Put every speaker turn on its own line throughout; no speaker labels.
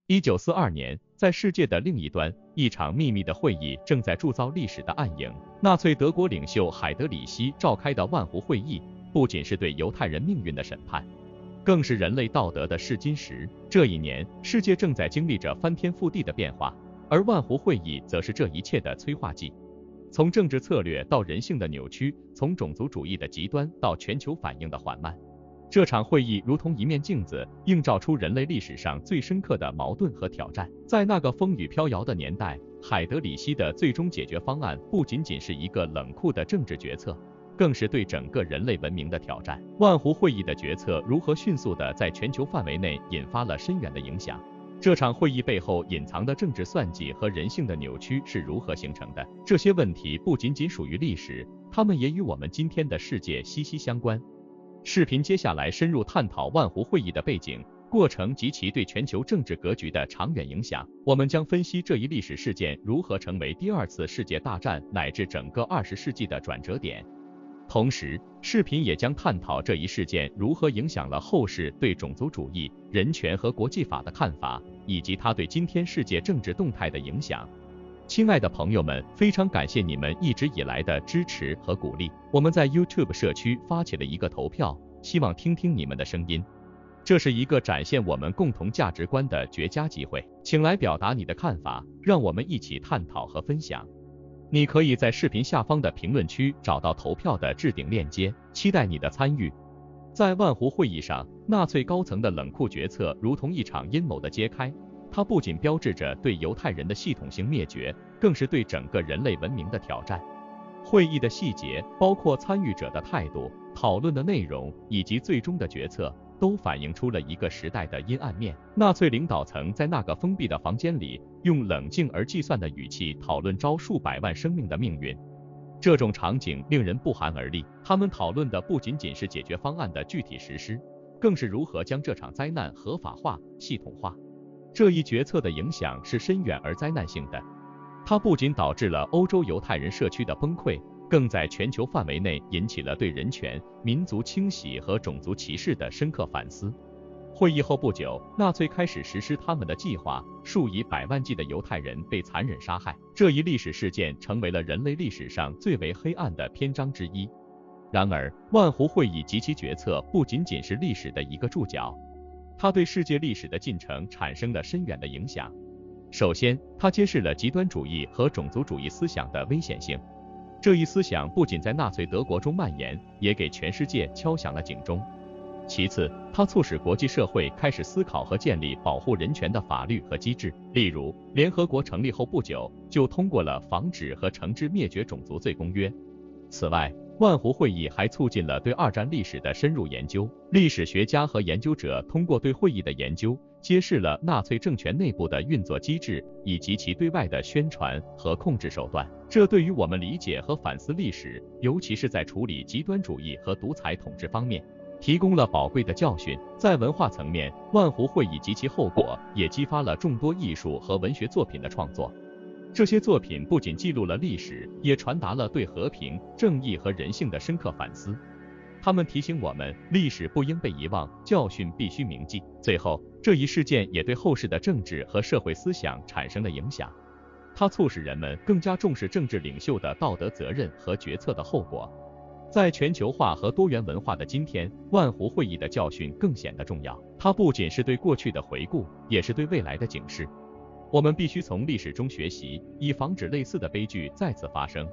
1942年，在世界的另一端，一场秘密的会议正在铸造历史的暗影。纳粹德国领袖海德里希召开的万湖会议，不仅是对犹太人命运的审判，更是人类道德的试金石。这一年，世界正在经历着翻天覆地的变化，而万湖会议则是这一切的催化剂。从政治策略到人性的扭曲，从种族主义的极端到全球反应的缓慢，这场会议如同一面镜子，映照出人类历史上最深刻的矛盾和挑战。在那个风雨飘摇的年代，海德里希的最终解决方案不仅仅是一个冷酷的政治决策，更是对整个人类文明的挑战。万湖会议的决策如何迅速地在全球范围内引发了深远的影响？这场会议背后隐藏的政治算计和人性的扭曲是如何形成的？这些问题不仅仅属于历史，它们也与我们今天的世界息息相关。视频接下来深入探讨万湖会议的背景、过程及其对全球政治格局的长远影响。我们将分析这一历史事件如何成为第二次世界大战乃至整个20世纪的转折点。同时，视频也将探讨这一事件如何影响了后世对种族主义、人权和国际法的看法，以及它对今天世界政治动态的影响。亲爱的朋友们，非常感谢你们一直以来的支持和鼓励。我们在 YouTube 社区发起了一个投票，希望听听你们的声音。这是一个展现我们共同价值观的绝佳机会，请来表达你的看法，让我们一起探讨和分享。你可以在视频下方的评论区找到投票的置顶链接，期待你的参与。在万湖会议上，纳粹高层的冷酷决策如同一场阴谋的揭开，它不仅标志着对犹太人的系统性灭绝，更是对整个人类文明的挑战。会议的细节，包括参与者的态度、讨论的内容以及最终的决策，都反映出了一个时代的阴暗面。纳粹领导层在那个封闭的房间里，用冷静而计算的语气讨论招数百万生命的命运。这种场景令人不寒而栗，他们讨论的不仅仅是解决方案的具体实施，更是如何将这场灾难合法化、系统化。这一决策的影响是深远而灾难性的，它不仅导致了欧洲犹太人社区的崩溃，更在全球范围内引起了对人权、民族清洗和种族歧视的深刻反思。会议后不久，纳粹开始实施他们的计划，数以百万计的犹太人被残忍杀害。这一历史事件成为了人类历史上最为黑暗的篇章之一。然而，万湖会议及其决策不仅仅是历史的一个注脚，它对世界历史的进程产生了深远的影响。首先，它揭示了极端主义和种族主义思想的危险性。这一思想不仅在纳粹德国中蔓延，也给全世界敲响了警钟。其次，它促使国际社会开始思考和建立保护人权的法律和机制。例如，联合国成立后不久，就通过了防止和惩治灭绝种族罪公约。此外，万湖会议还促进了对二战历史的深入研究。历史学家和研究者通过对会议的研究，揭示了纳粹政权内部的运作机制，以及其对外的宣传和控制手段。这对于我们理解和反思历史，尤其是在处理极端主义和独裁统治方面，提供了宝贵的教训。在文化层面，万湖会议及其后果也激发了众多艺术和文学作品的创作。这些作品不仅记录了历史，也传达了对和平、正义和人性的深刻反思。他们提醒我们，历史不应被遗忘，教训必须铭记。最后，这一事件也对后世的政治和社会思想产生了影响。它促使人们更加重视政治领袖的道德责任和决策的后果。在全球化和多元文化的今天，万湖会议的教训更显得重要。它不仅是对过去的回顾，也是对未来的警示。我们必须从历史中学习，以防止类似的悲剧再次发生。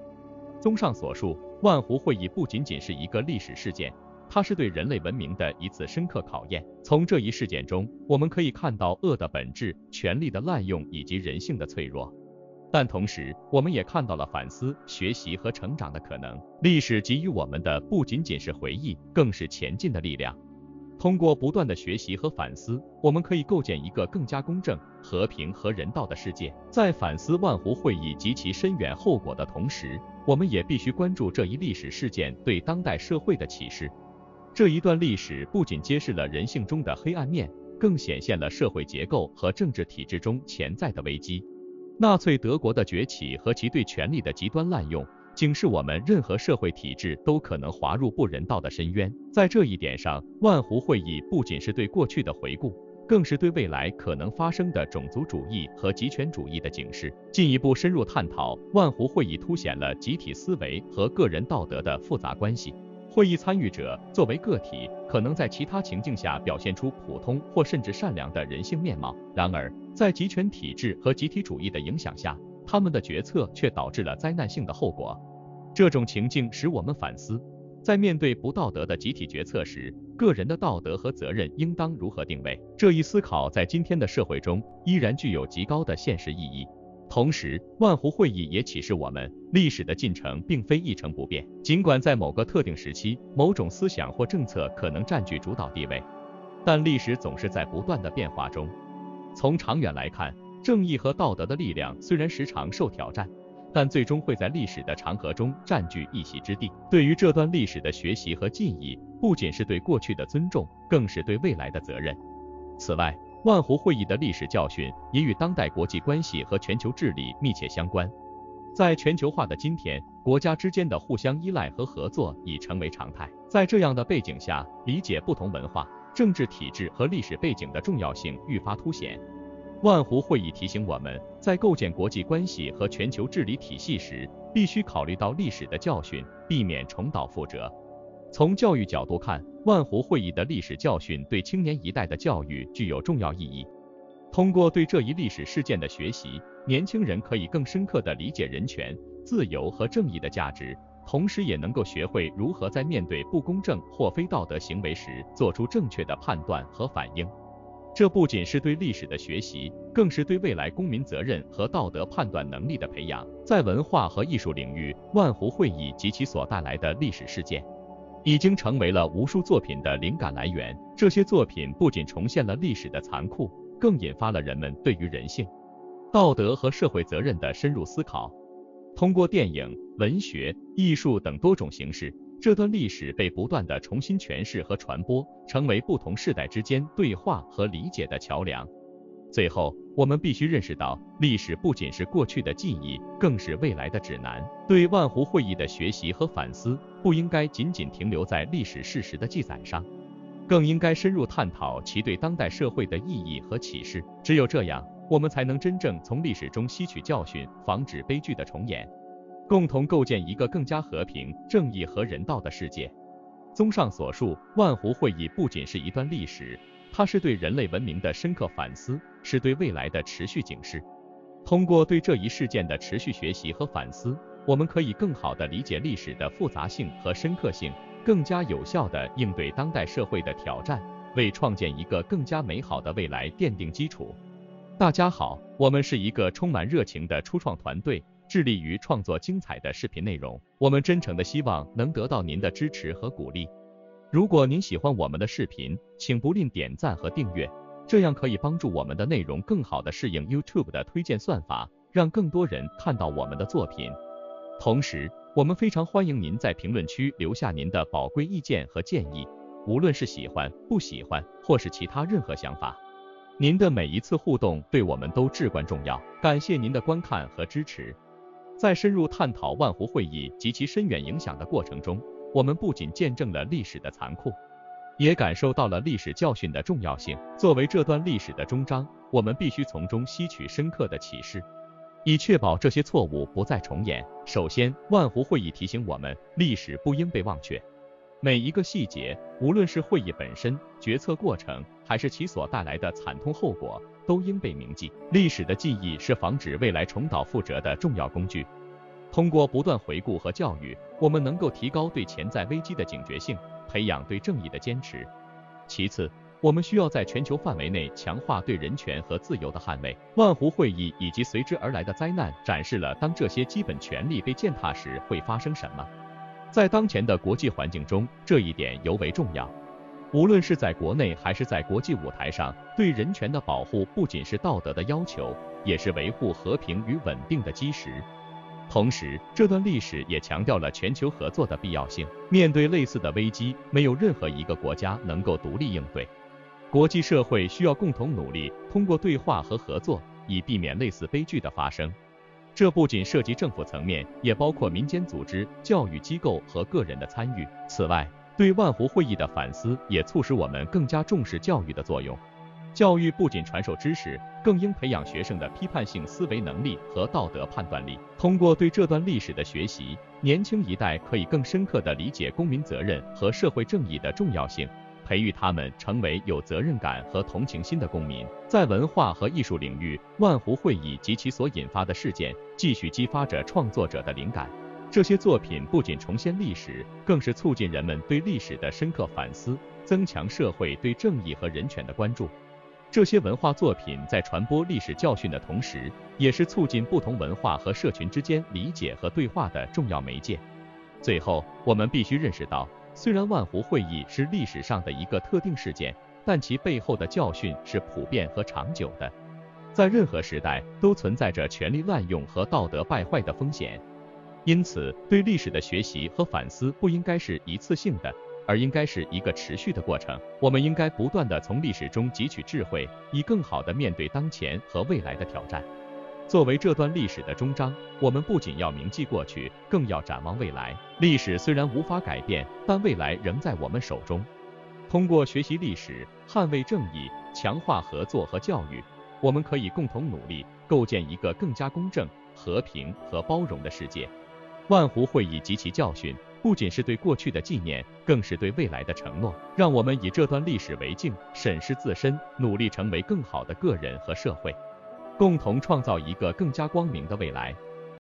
综上所述，万湖会议不仅仅是一个历史事件，它是对人类文明的一次深刻考验。从这一事件中，我们可以看到恶的本质、权力的滥用以及人性的脆弱。但同时，我们也看到了反思、学习和成长的可能。历史给予我们的不仅仅是回忆，更是前进的力量。通过不断的学习和反思，我们可以构建一个更加公正、和平和人道的世界。在反思万湖会议及其深远后果的同时，我们也必须关注这一历史事件对当代社会的启示。这一段历史不仅揭示了人性中的黑暗面，更显现了社会结构和政治体制中潜在的危机。纳粹德国的崛起和其对权力的极端滥用，警示我们任何社会体制都可能滑入不人道的深渊。在这一点上，万湖会议不仅是对过去的回顾，更是对未来可能发生的种族主义和极权主义的警示。进一步深入探讨，万湖会议凸显了集体思维和个人道德的复杂关系。会议参与者作为个体，可能在其他情境下表现出普通或甚至善良的人性面貌，然而在极权体制和集体主义的影响下，他们的决策却导致了灾难性的后果。这种情境使我们反思，在面对不道德的集体决策时，个人的道德和责任应当如何定位？这一思考在今天的社会中依然具有极高的现实意义。同时，万湖会议也启示我们，历史的进程并非一成不变，尽管在某个特定时期，某种思想或政策可能占据主导地位，但历史总是在不断的变化中。从长远来看，正义和道德的力量虽然时常受挑战，但最终会在历史的长河中占据一席之地。对于这段历史的学习和记忆，不仅是对过去的尊重，更是对未来的责任。此外，万湖会议的历史教训也与当代国际关系和全球治理密切相关。在全球化的今天，国家之间的互相依赖和合作已成为常态。在这样的背景下，理解不同文化、政治体制和历史背景的重要性愈发凸显。万湖会议提醒我们，在构建国际关系和全球治理体系时，必须考虑到历史的教训，避免重蹈覆辙。从教育角度看，万湖会议的历史教训对青年一代的教育具有重要意义。通过对这一历史事件的学习，年轻人可以更深刻地理解人权、自由和正义的价值，同时也能够学会如何在面对不公正或非道德行为时做出正确的判断和反应。这不仅是对历史的学习，更是对未来公民责任和道德判断能力的培养。在文化和艺术领域，万湖会议及其所带来的历史事件已经成为了无数作品的灵感来源。这些作品不仅重现了历史的残酷，更引发了人们对于人性、道德和社会责任的深入思考。通过电影、文学、艺术等多种形式，这段历史被不断地重新诠释和传播，成为不同世代之间对话和理解的桥梁。最后，我们必须认识到，历史不仅是过去的记忆，更是未来的指南。对万湖会议的学习和反思，不应该仅仅停留在历史事实的记载上，更应该深入探讨其对当代社会的意义和启示。只有这样，我们才能真正从历史中吸取教训，防止悲剧的重演，共同构建一个更加和平、正义和人道的世界。综上所述，万湖会议不仅是一段历史，它是对人类文明的深刻反思，是对未来的持续警示。通过对这一事件的持续学习和反思，我们可以更好地理解历史的复杂性和深刻性，更加有效地应对当代社会的挑战，为创建一个更加美好的未来奠定基础。大家好，我们是一个充满热情的初创团队，致力于创作精彩的视频内容。我们真诚地希望能得到您的支持和鼓励。如果您喜欢我们的视频，请不吝点赞和订阅，这样可以帮助我们的内容更好地适应 YouTube 的推荐算法，让更多人看到我们的作品。同时，我们非常欢迎您在评论区留下您的宝贵意见和建议，无论是喜欢、不喜欢，或是其他任何想法。您的每一次互动对我们都至关重要，感谢您的观看和支持。在深入探讨万湖会议及其深远影响的过程中，我们不仅见证了历史的残酷，也感受到了历史教训的重要性。作为这段历史的终章，我们必须从中吸取深刻的启示，以确保这些错误不再重演。首先，万湖会议提醒我们，历史不应被忘却。每一个细节，无论是会议本身、决策过程，还是其所带来的惨痛后果，都应被铭记。历史的记忆是防止未来重蹈覆辙的重要工具。通过不断回顾和教育，我们能够提高对潜在危机的警觉性，培养对正义的坚持。其次，我们需要在全球范围内强化对人权和自由的捍卫。万湖会议以及随之而来的灾难，展示了当这些基本权利被践踏时会发生什么。在当前的国际环境中，这一点尤为重要。无论是在国内还是在国际舞台上，对人权的保护不仅是道德的要求，也是维护和平与稳定的基石。同时，这段历史也强调了全球合作的必要性。面对类似的危机，没有任何一个国家能够独立应对。国际社会需要共同努力，通过对话和合作，以避免类似悲剧的发生。这不仅涉及政府层面，也包括民间组织、教育机构和个人的参与。此外，对万湖会议的反思也促使我们更加重视教育的作用。教育不仅传授知识，更应培养学生的批判性思维能力和道德判断力。通过对这段历史的学习，年轻一代可以更深刻地理解公民责任和社会正义的重要性，培育他们成为有责任感和同情心的公民。在文化和艺术领域，万湖会议及其所引发的事件继续激发着创作者的灵感。这些作品不仅重现历史，更是促进人们对历史的深刻反思，增强社会对正义和人权的关注。这些文化作品在传播历史教训的同时，也是促进不同文化和社群之间理解和对话的重要媒介。最后，我们必须认识到，虽然万湖会议是历史上的一个特定事件，但其背后的教训是普遍和长久的。在任何时代，都存在着权力滥用和道德败坏的风险。因此，对历史的学习和反思不应该是一次性的，而应该是一个持续的过程。我们应该不断地从历史中汲取智慧，以更好地面对当前和未来的挑战。作为这段历史的终章，我们不仅要铭记过去，更要展望未来。历史虽然无法改变，但未来仍在我们手中。通过学习历史，捍卫正义，强化合作和教育，我们可以共同努力，构建一个更加公正、和平和包容的世界。万湖会议及其教训，不仅是对过去的纪念，更是对未来的承诺。让我们以这段历史为镜，审视自身，努力成为更好的个人和社会，共同创造一个更加光明的未来。